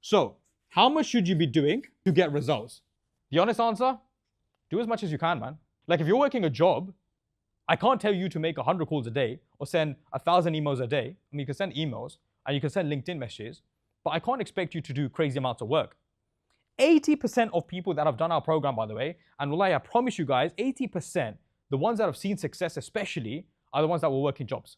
So how much should you be doing to get results? The honest answer, do as much as you can, man. Like if you're working a job, I can't tell you to make 100 calls a day or send 1,000 emails a day. I mean, you can send emails and you can send LinkedIn messages, but I can't expect you to do crazy amounts of work. 80% of people that have done our program, by the way, and wallahi, I promise you guys, 80%, the ones that have seen success especially, are the ones that were working jobs.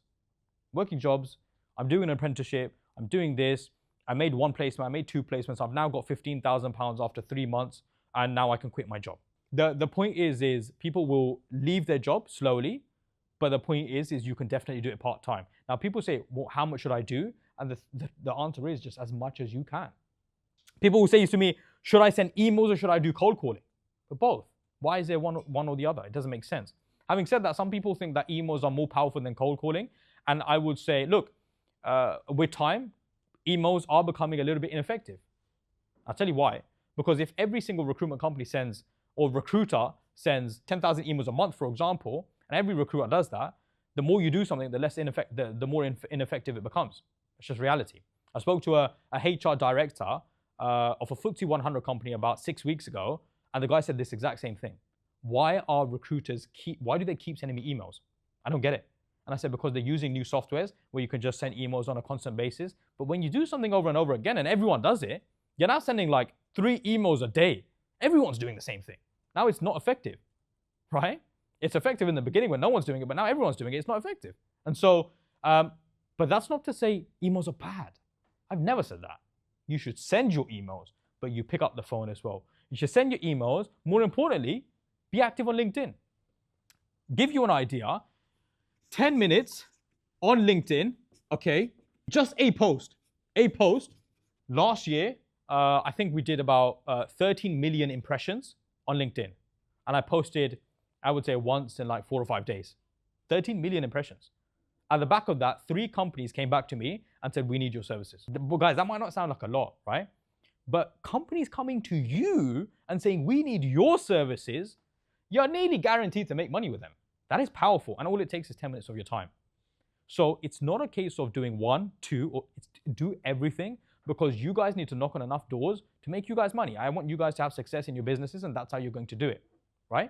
Working jobs, I'm doing an apprenticeship, I'm doing this, I made one placement, I made two placements, I've now got £15,000 after 3 months, and now I can quit my job. The point is people will leave their job slowly, but the point is you can definitely do it part-time. Now people say, well, how much should I do? And the answer is just as much as you can. People will say to me, should I send emails or should I do cold calling? But both. Why is there one or the other? It doesn't make sense. Having said that, some people think that emails are more powerful than cold calling. And I would say, look, with time, emails are becoming a little bit ineffective. I'll tell you why. Because if every single recruitment company sends, or recruiter sends 10,000 emails a month, for example, and every recruiter does that, the more you do something, the more ineffective it becomes. It's just reality. I spoke to a HR director of a FTSE 100 company about 6 weeks ago, and the guy said this exact same thing. Why do they keep sending me emails? I don't get it. And I said, because they're using new softwares where you can just send emails on a constant basis. But when you do something over and over again, and everyone does it, you're now sending like 3 emails a day. Everyone's doing the same thing. Now it's not effective, right? It's effective in the beginning when no one's doing it, but now everyone's doing it. It's not effective. And so, but that's not to say emails are bad. I've never said that. You should send your emails, but you pick up the phone as well. You should send your emails. More importantly, be active on LinkedIn. Give you an idea, 10 minutes on LinkedIn, okay, just a post. Last year, I think we did about 13 million impressions on LinkedIn. And I posted, I would say once in like 4 or 5 days. 13 million impressions. At the back of that, 3 companies came back to me and said, we need your services. But guys, that might not sound like a lot, right? But companies coming to you and saying, we need your services, you're nearly guaranteed to make money with them. That is powerful. And all it takes is 10 minutes of your time. So it's not a case of doing 1, 2, or do everything, because you guys need to knock on enough doors to make you guys money. I want you guys to have success in your businesses, and that's how you're going to do it, right?